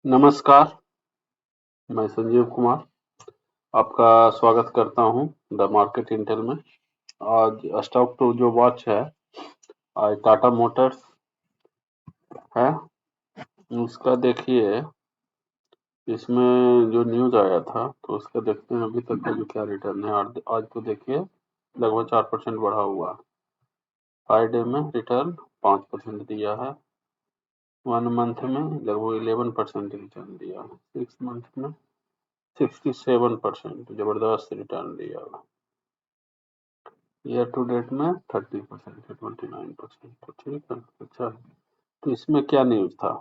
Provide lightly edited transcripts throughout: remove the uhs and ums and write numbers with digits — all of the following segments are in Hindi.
नमस्कार, मैं संजीव कुमार आपका स्वागत करता हूं द मार्केट इंटेल में। आज स्टॉक टू जो वॉच है, आज टाटा मोटर्स है। उसका देखिए, इसमें जो न्यूज आया था तो उसका देखते हैं अभी तक का जो क्या रिटर्न है। आज तो देखिए लगभग 4% बढ़ा हुआ। 5 डे में रिटर्न 5% दिया है। 1 मंथ में लगभग 11% रिटर्न दिया है। 6 मंथ में 67% जबरदस्त रिटर्न दिया है। ईयर टू डेट में 30% है, 29%। तो ठीक है, अच्छा है। तो इसमें क्या न्यूज था?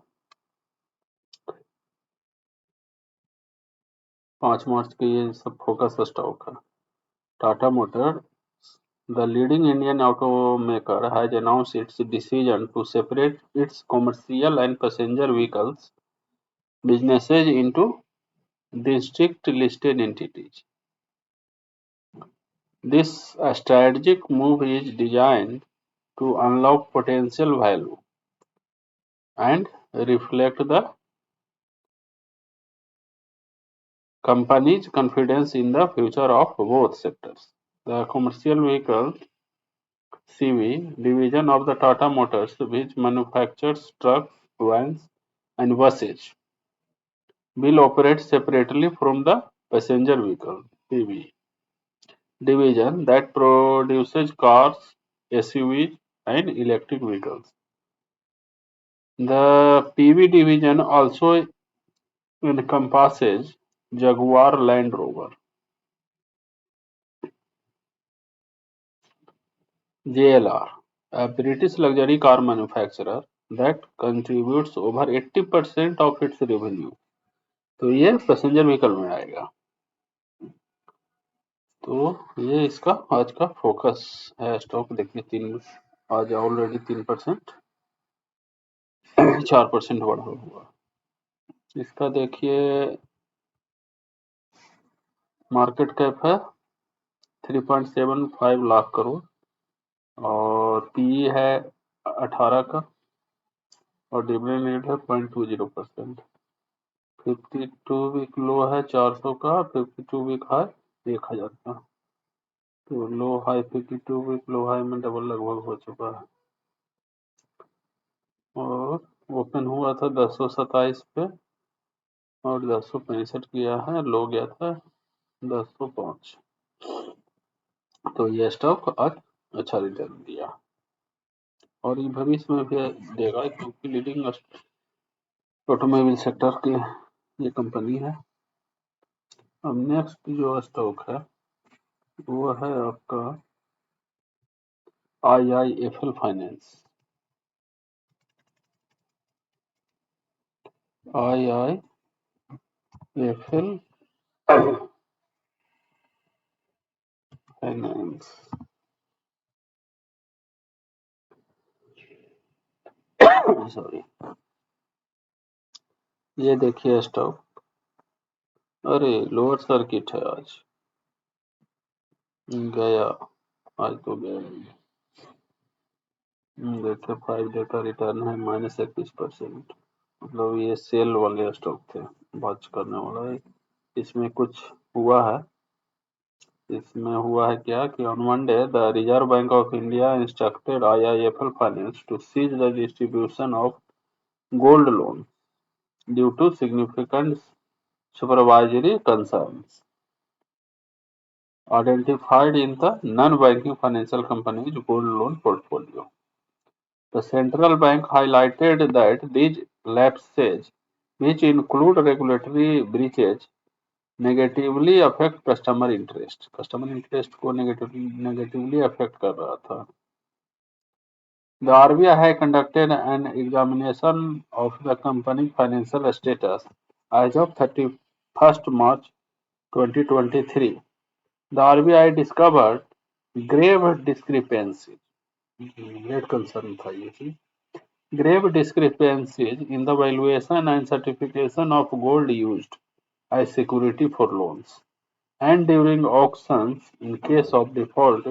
5 मार्च के ये सब फोकस स्टॉक है। Tata motor, the leading Indian automaker, has announced its decision to separate its commercial and passenger vehicles businesses into distinct listed entities. This strategic move is designed to unlock potential value and reflect the company's confidence in the future of both sectors. The commercial vehicle (CV) division of the Tata Motors, which manufactures trucks, vans, and buses, will operate separately from the passenger vehicle (PV) division that produces cars, SUVs, and electric vehicles. The PV division also encompasses Jaguar Land Rover, JLR, a British luxury car manufacturer that contributes over 80% of its revenue. तो ये पैसेंजर व्हीकल में आएगा। तो ये इसका आज का फोकस है। स्टॉक देखिए आज ऑलरेडी 3%, 4% बढ़ा हुआ। इसका देखिए मार्केट कैप है 3.75 लाख करोड़ और पीई है 18 का और डिविडेंड रेट है 0.20%। 52 वीक लो है 400 का, 52 वीक हाई 1000 का। तो लो हाई 52 वीक लो हाई में डबल लगभग हो चुका है और ओपन हुआ था 1027 पे और 1065 किया है। लो गया था 1005। तो ये स्टॉक आज अच्छा रिटर्न दिया और ये भविष्य में भी देगा क्योंकि लीडिंग ऑटोमोबाइल सेक्टर की ये कंपनी है। अब नेक्स्ट जो स्टॉक है वो है आपका IIFL finance. IIFL finance, sorry. ये देखिए स्टॉक, अरे लोअर सर्किट है आज, गया, आज तो गया ही। देखिए 5 डे का रिटर्न है -21%। मतलब ये सेल वाले स्टॉक थे, वॉच करने वाला है। इसमें कुछ हुआ है। इसमें हुआ है क्या कि on Monday the Reserve Bank of India instructed IIFL Finance to cease the distribution of gold loan due to significant supervisory concerns identified in the non-banking financial companies gold loan portfolio. The central bank highlighted that these lapses, which include regulatory breaches, negatively affect customer interest. Customer interest को negatively affect कर रहा था। The RBI had conducted an examination of the company's financial status as of 31st March 2023. The RBI discovered grave discrepancies, great concern था ये चीज, grave discrepancies in the valuation and certification of gold used as security for loans and during auctions in case of default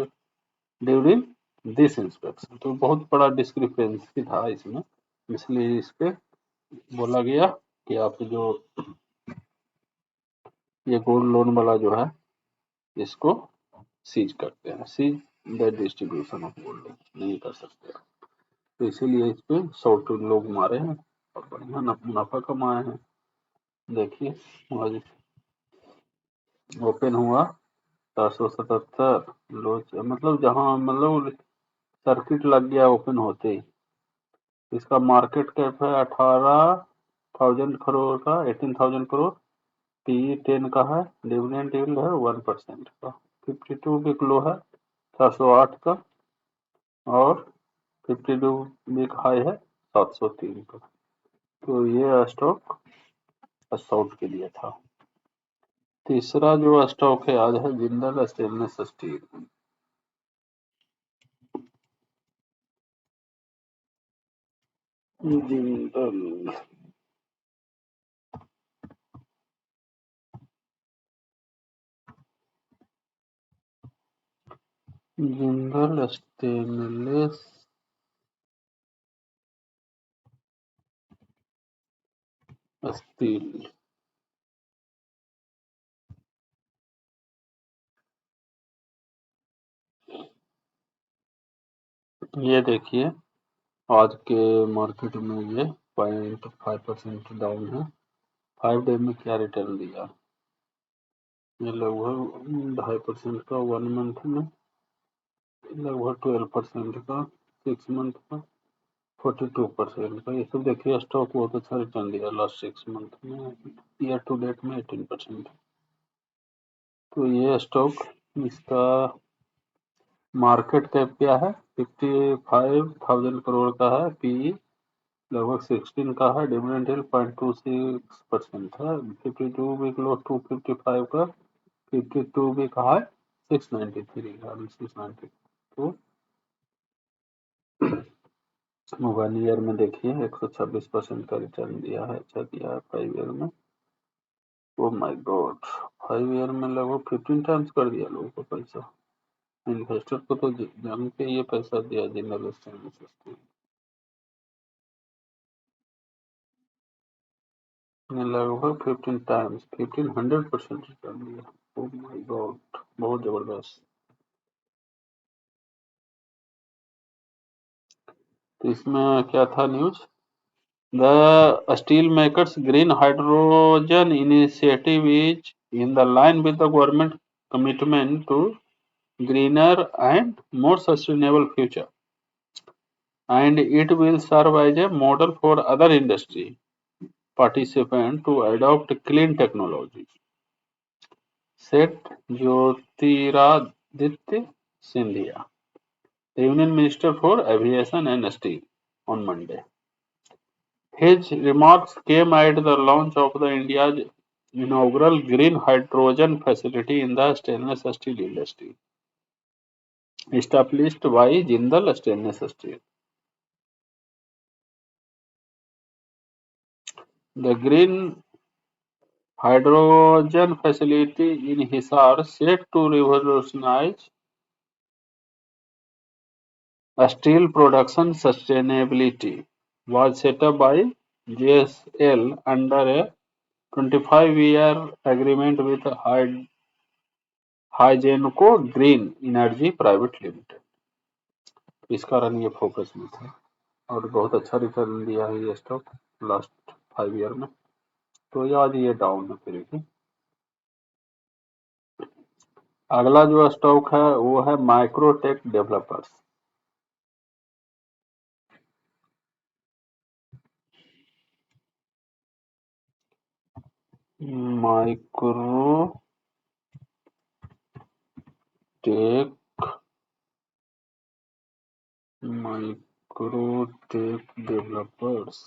during this inspection. तो बहुत बड़ा डिस्क्रिपेंसी था इसमें, इसलिए इस पे बोला गया कि आप जो ये गोल्ड लोन वाला जो है इसको सीज करते हैं। Cease the distribution of gold loan नहीं कर सकते, तो इसीलिए इस पे 100 लोग मारे हैं और बढ़िया मुनाफा कमाए हैं। देखिए आज ओपन हुआ 477, लो मतलब जहां मतलब सर्किट लग गया ओपन होते ही। इसका मार्केट कैप है 18,000 करोड़ का, 18,000 करोड़। पी 10 का है, डिविडेंड यील्ड है 1% का, 52 वीक लो है 408 का, और 52 वीक हाई है 703 का। तो ये स्टॉक शॉर्ट के लिए था। तीसरा जो स्टॉक है आज है Jindal stainless steel. Jindal Jindal stainless steel. ये देखिए आज के मार्केट में ये 0.5% डाउन है। 5 डे में क्या रिटर्न दिया, ये लगभग 2.5% का, 1 मंथ में लगभग 12% का, 6 मंथ का 42% का। ये सब देखिए स्टॉक बहुत अच्छा रिटर्न दिया लास्ट 6 मंथ में, ईयर टू डेट में 18%। तो ये स्टॉक, इसका मार्केट कैप क्या है, 55,000 करोड़ का है, पी लगभग 16 का है, डिविडेंड यील्ड 0.26% है, 52 वीक लो 255 का, 52 वीक हाई 693 का, 690। तो 1 ईयर में देखिए 126% का रिटर्न दिया है, अच्छा दिया है। 5 ईयर में ओ माय गॉड, 5 ईयर में लगभग 15 टाइम्स कर दिया लोगों को पैसा। इन्वेस्टर को तो जान के ये पैसा दिया जिंदल स्टेनलेस स्टील ने, लगभग 15 टाइम्स, 1500% रिटर्न दिया। ओ माय गॉड, बहुत जबरदस्त। तो इसमें क्या था news, the steel makers green hydrogen initiative is in the line with the government commitment to greener and more sustainable future, and it will serve as a model for other industry participants to adopt clean technology, said Jyotiraditya Scindia, the Union Minister for Aviation and Steel, on Monday. His remarks came at the launch of the India's inaugural green hydrogen facility in the stainless steel industry, established by Jindal Stainless Steel. The green hydrogen facility in Hisar, set to revolutionize steel production sustainability, was set up by JSL under a 25-year agreement with Hygenco Green Energy Private Limited। इस कारण ये फोकस में था और बहुत अच्छा रिटर्न दिया है ये स्टॉक लास्ट 5 ईयर में। तो ये आज ये डाउन है फिर भी। अगला जो स्टॉक है वो है Microtek developers. Microtek Microtek developers.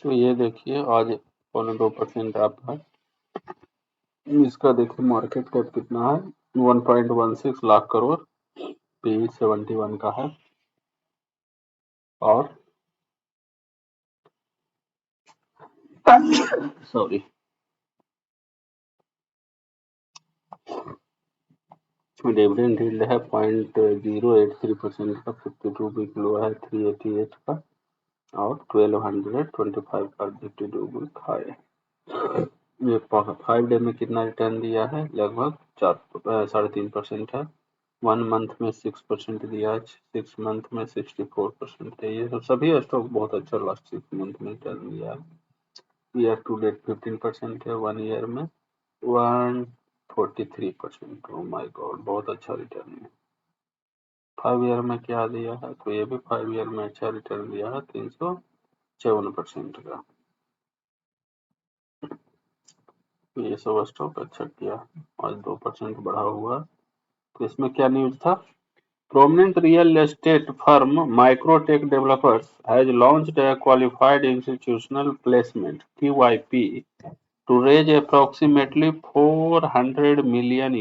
तो ये देखिए आज 0.2% अप है। इसका देखिए मार्केट कैप कितना है, 1.16 लाख करोड़, पी 71 का है, और सॉरी। डिविडेंड यील्ड है 0.083% का, 52 वीक लो है 388 का, और 1225 का 52 वीक हाई। ये 5 डे में कितना रिटर्न दिया है? लगभग 3.5% है। 1 मंथ में 6% दिया है, 6 मंथ में 64% है। ये सभी स्टॉक बहुत अच्छा लास्ट 6 मंथ में रिटर्न दिया है। ईयर टू डेट 15% है, 1 ईयर में 143%। ओ माय गॉड, बहुत अच्छा रिटर्न है। 5 ईयर में क्या दिया है? तो ये भी 5 ईयर में अच्छा रिटर्न दिया है, 354% का। ये सब स्टॉक अच्छा किया, आज 2% बढ़ा हुआ। तो इसमें क्या न्यूज था? Prominent real estate firm Microtek developers has launched a qualified institutional placement QIP to raise approximately $400 million,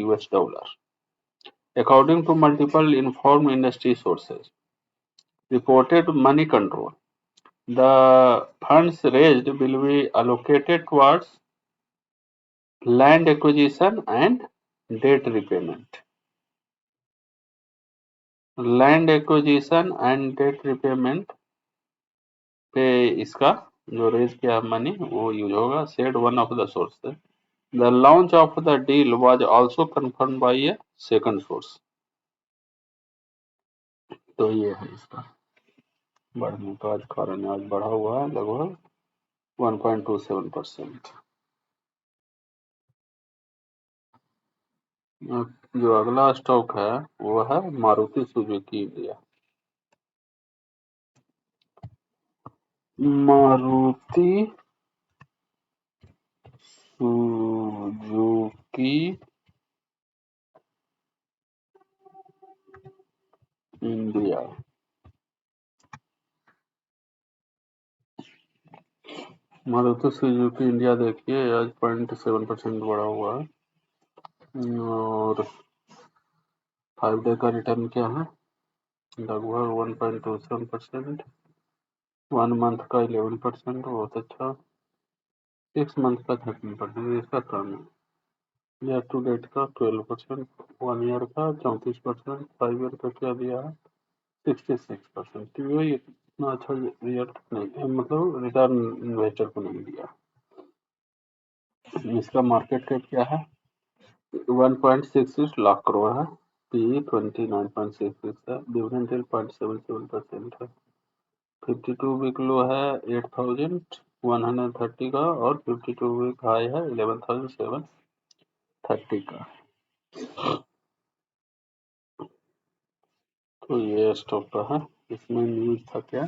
according to multiple informed industry sources, reported Money Control. The funds raised will be allocated towards land acquisition and debt repayment. Land acquisition and debt repayment पे इसका जो रेज किया मनी वो यूज होगा, said one of the source. The launch of the deal was also confirm by a second source. तो ये है इसका बढ़ने का आज कारण, आज बढ़ा हुआ है लगभग 1.27%। जो अगला स्टॉक है वो है Maruti Suzuki India. Maruti Suzuki India. Maruti Suzuki India देखिए आज 0.7% बढ़ा हुआ है, और 5 डे का रिटर्न क्या है? लगभग 1.27%। 1 मंथ का 11%, बहुत अच्छा। 6 मंथ का 13%, इसका कम है। ईयर टू डेट का 12%, 1 ईयर का 34%, 5 ईयर का क्या दिया है? 66%। वही इतना अच्छा रिजल्ट नहीं, मतलब रिटर्न इन्वेस्टर को नहीं दिया। इसका मार्केट कैप क्या है? 1.66 लाख करोड़ है। पी 29.66 है। डिविडेंड यील्ड 0.77% है। 52 वीक लो है 8,130 का, और 52 वीक हाई है 11,730 का। तो ये स्टॉक का है। इसमें न्यूज था क्या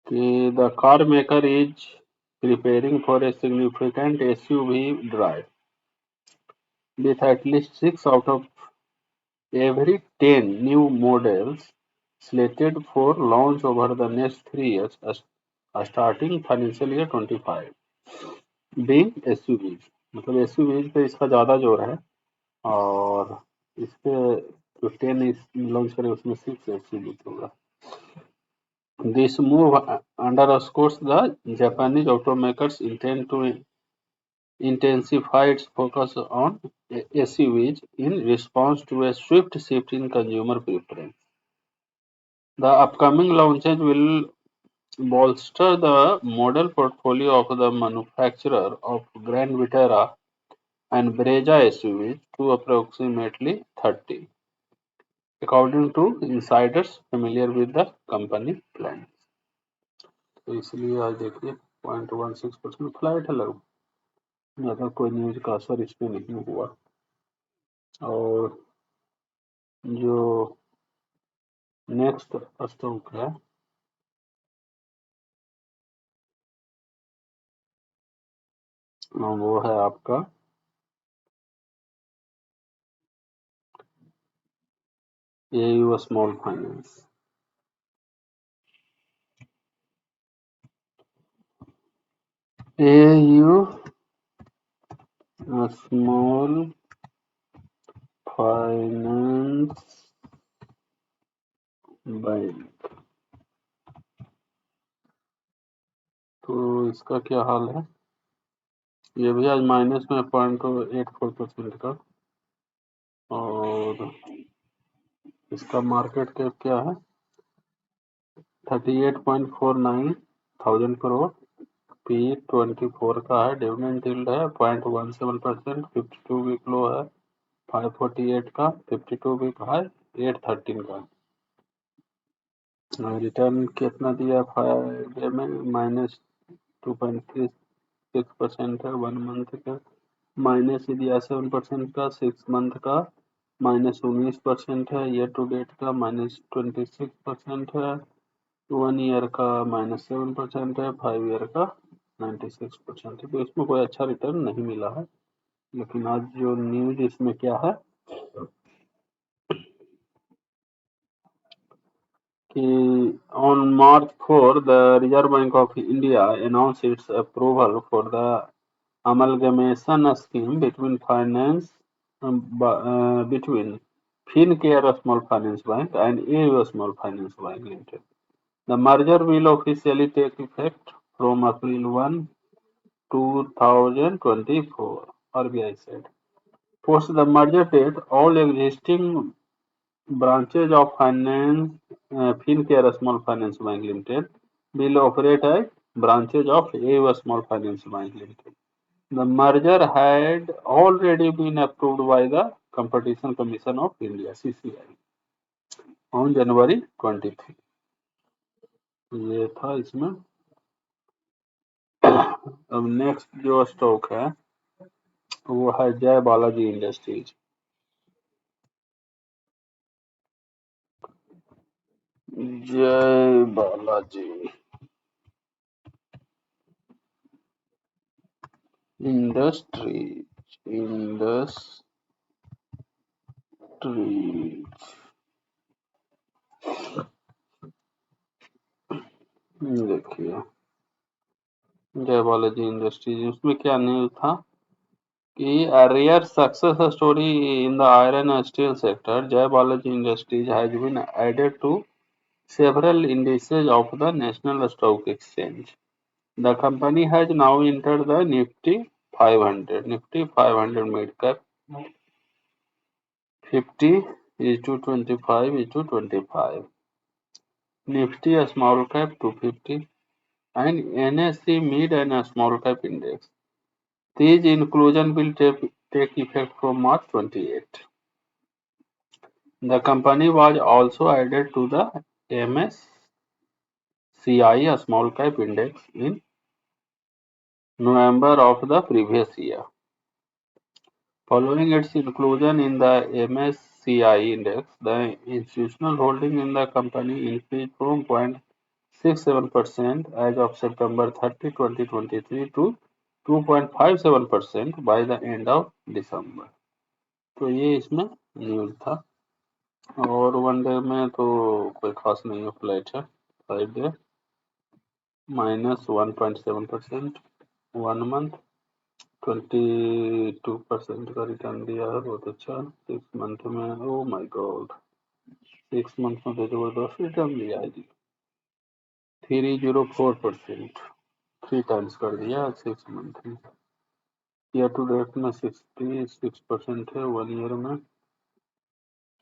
कि the car maker is preparing for a significant SUV drive, with at least 6 out of every 10 new models slated for launch over the next 3 years, starting financial year 25 being SUVs। मतलब SUVs पे इसका ज़्यादा जोर है, और इस पे जो 10 लॉन्च करे उसमें 6 SUVs होगा। This move underscores the Japanese automakers intent to intensify its focus on SUVs in response to a swift shift in consumer preference. The upcoming launches will bolster the model portfolio of the manufacturer of Grand Vitara and Brezza SUVs to approximately 30, according to insiders familiar with the company plans। तो इसलिए आज देखिए 0.16% फ्लैट है, लगभग ज़्यादा कोई न्यूज का असर इस पे नहीं हुआ। और जो नेक्स्ट स्टॉक है वो है आपका AU small finance. AU small finance bank. तो इसका क्या हाल है? ये भी आज माइनस में 0.84% का। और इसका मार्केट कैप क्या है? 38.49 थाउजेंड करोड़। पी 24 का है। डिविडेंड यील्ड है 0.17%। 52 वीक लो है 548 का। 52 वीक हाई 813 का। रिटर्न कितना दिया 5 डे में? -2.36% है 1 मंथ का। माइनस ही दिया 7% का 6 मंथ का। -19% है ईयर टू डेट का। -26% है 1 ईयर का। -7% है 5 ईयर का। 96% है। तो इसमें कोई अच्छा रिटर्न नहीं मिला है। लेकिन आज जो न्यूज इसमें क्या है कि on March 4, the Reserve Bank of India announced its approval for the amalgamation scheme between Fincare Small Finance Bank and AU Small Finance Bank Limited. The merger will officially take effect from April 1, 2024, RBI said. Post the merger date, all existing branches of Fincare Small Finance Bank Limited will operate as branches of AU Small Finance Bank Limited. The merger had already been approved by the Competition Commission of India (CCI) on January 23। ये था इसमें। अब नेक्स्ट जो स्टॉक है वो है जय बालाजी इंडस्ट्रीज। जय बालाजी इंडस्ट्रीज देखिए जय बालाजी इंडस्ट्रीज। उसमें क्या न्यूज था कि a rare success story in the iron and steel sector, Jay Balaji Industries has been added to several indices of the National Stock Exchange. The company has now entered the Nifty 500. Nifty 500 mid-cap 50:25:25. Nifty small cap 250 and NSE mid and small cap index. These inclusion will take effect from March 28. The company was also added to the MSCI Small Cap Index in November of the previous year. Following its inclusion in the MSCI index, the institutional holding in the company increased from 0.67% as of September 30, 2023 to 2.57% by the end of December. तो ये इसमें न्यूज था। और 1 डे में तो कोई खास नहीं है, फ्लैट है। 5 डे -1.7%। 1 मंथ 22% का रिटर्न दिया है, बहुत अच्छा। 6 मंथ में ओ माय गॉड 6 मंथ में तो जबरदस्त रिटर्न दिया है जी। 304%, 3 टाइम्स कर दिया 6 मंथ में। ईयर टू डेट में 66% है। 1 ईयर में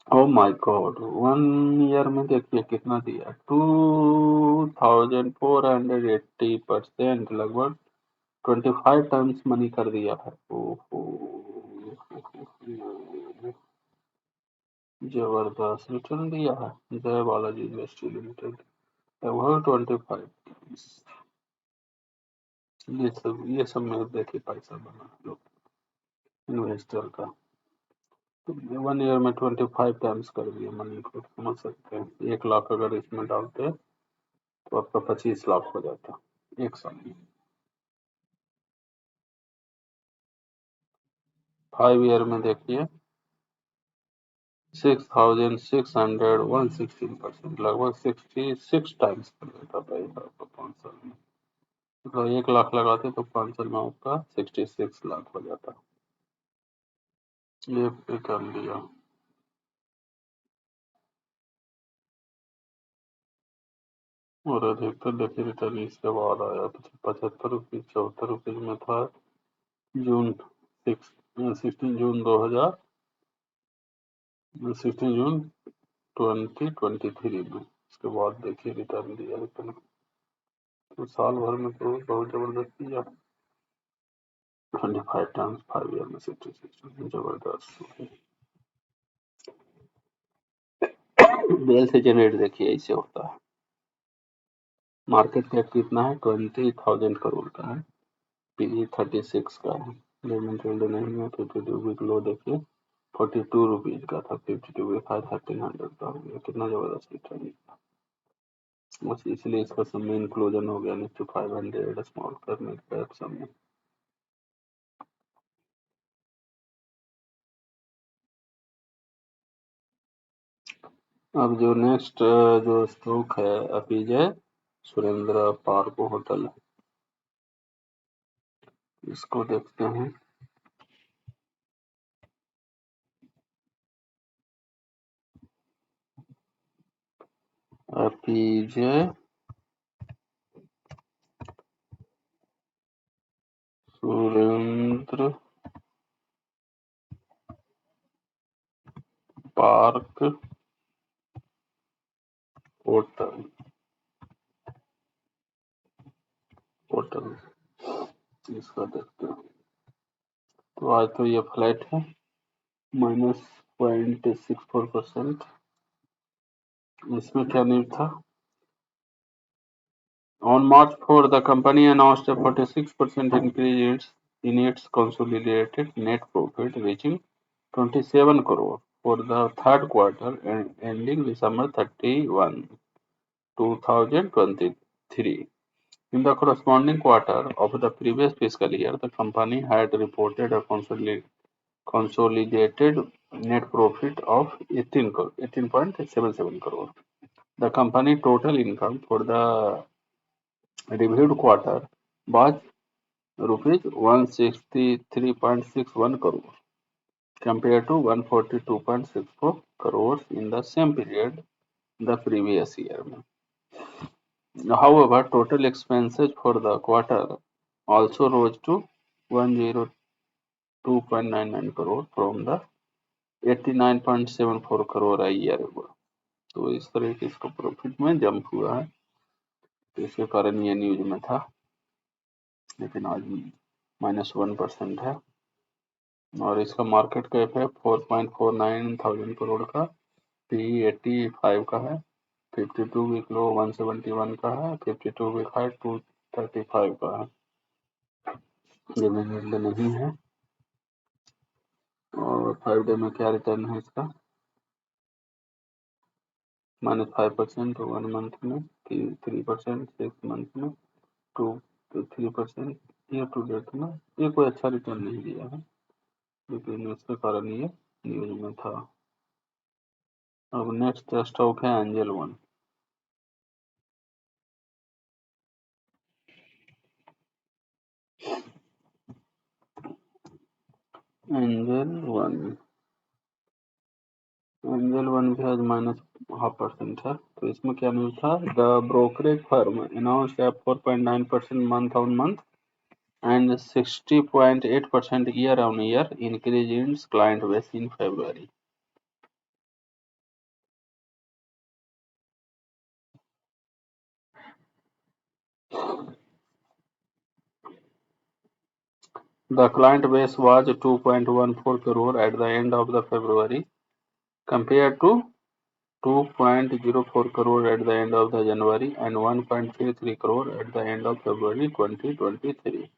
ओ माय गॉड 1 ईयर में देखिए कितना दिया, 2480%, लगभग 25 टाइम्स मनी कर दिया है। ओहो जबरदस्त रिटर्न दिया है जय बालाजी इंडस्ट्री लिमिटेड, लगभग 25 टाइम्स। ये सब में देखिए पैसा बना लोग इन्वेस्टर का। 1 ईयर में 25 टाइम्स कर दिया मनी को, समझ सकते हैं। 1 लाख अगर इसमें डालते तो आपका 25 लाख हो जाता एक साल में। 5 ईयर में देखिए 6600 116%, लगभग 66 टाइम्स कर देता पैसा आपको 5 साल में। तो 1 लाख लगाते तो 5 साल में आपका 66 लाख हो जाता। ये कर लिया। और अधिकतर देखिए रिटर्न इसके बाद आया 75 रुपीज 74 रुपीज में था जून 16 जून 2023 में। इसके बाद देखिए रिटर्न दिया रिटर्न तो साल भर में तो बहुत जबरदस्त दिया 25 टाइम्स 5 ईयर में 66 जबरदस्त। बेल से जनरेट देखिए ऐसे होता है। मार्केट कैप कितना है 20,000 करोड़ का है। पीई 36 का है। पेमेंट होल्डर नहीं है 52 वीक लो देखिए 42 रुपीज का था 52 वीक हाई 1300 का हो गया कितना जबरदस्त रिटर्न। बस इसलिए इसका सब में इंक्लूजन हो गया Nifty 500 small cap mid cap सब में। अब जो नेक्स्ट जो स्टॉक है अपीजे सुरेंद्र पार्को होटल इसको देखते हैं। अपीजे सुरेंद्र पार्क होटल होटल इसका देखते हैं। तो आज तो ये फ्लैट है -0.64%। इसमें क्या न्यूज था। On March 4, the company announced a 46% increase in its consolidated net profit, reaching 27 crore for the third quarter ending December 31, 2023. In the corresponding quarter of the previous fiscal year, the company had reported a consolidated net profit of 18.77 crore. The company total income for the reviewed quarter was rupees 163.61 crore compared to 142.64 crores in the same period the previous year. However, total expenses for the quarter also rose to 102.99 crore from the 89.74 crore a year ago. तो इस तरह के इसका प्रॉफिट में जंप हुआ है तो इसके कारण ये न्यूज में था लेकिन आज -1% है और इसका मार्केट कैप है 4.49 थाउजेंड करोड़ का। पी 85 का है 52 वीक लो 171 का है 52 वीक हाई 235 का है। डिविडेंड नहीं है और 5 डे में क्या रिटर्न है इसका -5% 1 मंथ में 3% 6 मंथ में 2 to 3% ईयर टू डेट में ये कोई अच्छा रिटर्न नहीं दिया है लेकिन इसके कारण ये न्यूज में था। अब नेक्स्ट स्टॉक है एंजल वन। एंजल वन भी आज -0.5% है तो इसमें क्या न्यूज था। The brokerage firm announced a 4.9% month on month and 60.8% year on year increase in its client base in February. The client base was 2.14 crore at the end of the February compared to 2.04 crore at the end of the January and 1.33 crore at the end of February 2023.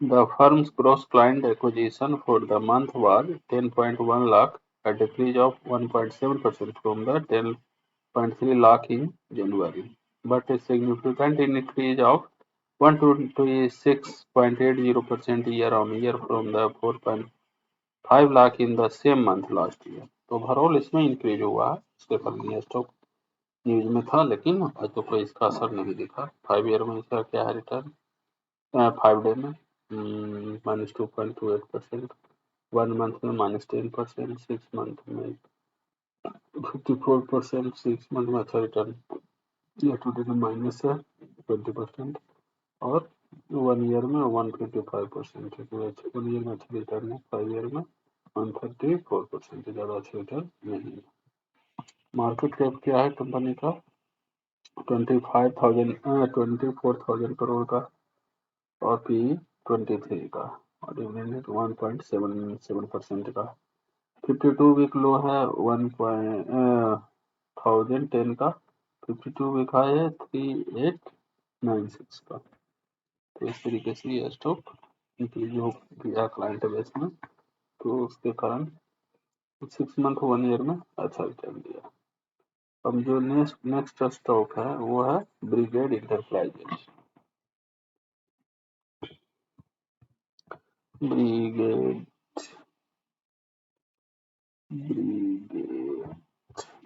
The firm's gross client acquisition for the month was 10.1 lakh, a decrease of 1.7% from the 10.3 lakh in January, but a significant increase of 126.80% year-on-year from the 4.5 lakh in the same month last year. तो ओवरऑल इसमें इंक्रीज हुआ है इसके कारण ये स्टॉक न्यूज में था लेकिन आज तो कोई इसका असर नहीं दिखा। 5 ईयर में इसका क्या है रिटर्न 5 डे में -2.28%, 1 मंथ में -10%, 6 मंथ में 54%, 6 मंथ में अच्छा रिटर्न ईयर टू डेट में माइनस है 20% और 1 ईयर में 155%। 1 ईयर में अच्छा रिटर्न है, 5 ईयर में 134%, ज़्यादा अच्छा रिटर्न नहीं है। मार्केट कैप क्या है कंपनी का? 24,000 करोड़ का और पी 23 का और डिविडेंड 1.77% का। 52 वीक लो है 1010 का, 52 वीक हाई है 3896 का। तो इस तरीके से ये स्टॉक इंक्रीज हो गया क्लाइंट बेस में, तो उसके कारण 6 मंथ 1 ईयर में अच्छा रिटर्न दिया। अब जो नेक्स्ट स्टॉक है वो है brigade enterprises. Brigade brigade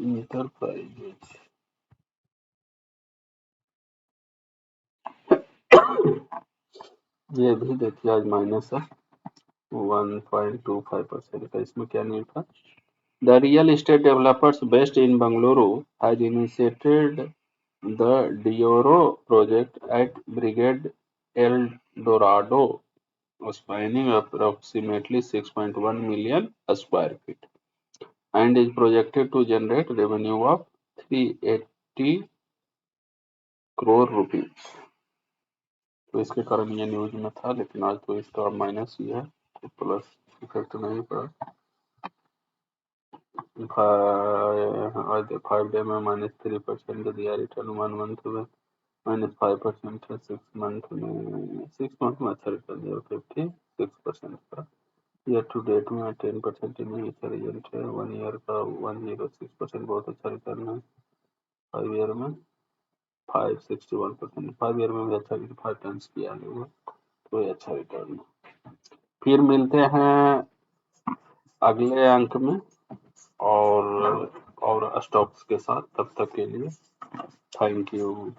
enterprises ये भी देखिए आज माइनस है 1.25% का। इसमें क्या न्यूज था? The real estate developers based in Bengaluru has initiated the Dioro project at Brigade El Dorado, spanning approximately 6.1 million square feet and is projected to generate revenue of 380 crore rupees। तो इसके कारण ये न्यूज में था, लेकिन आज तो इसका माइनस ही है, तो प्लस इफेक्ट नहीं पड़ा। आज 5 डे में -3% दिया रिटर्न, 1 मंथ में -5% है, 6 मंथ में अच्छा रिटर्न दिया 56% का। ईयर टू डेट में 10% में अच्छा रिजल्ट है। 1 ईयर का 106% बहुत अच्छा रिटर्न है। 5 ईयर में 561%, 5 ईयर में भी अच्छा, 5 टाइम्स किया है वो, तो ये अच्छा रिटर्न है। फिर मिलते हैं अगले अंक में और स्टॉक्स के साथ, तब तक के लिए थैंक यू।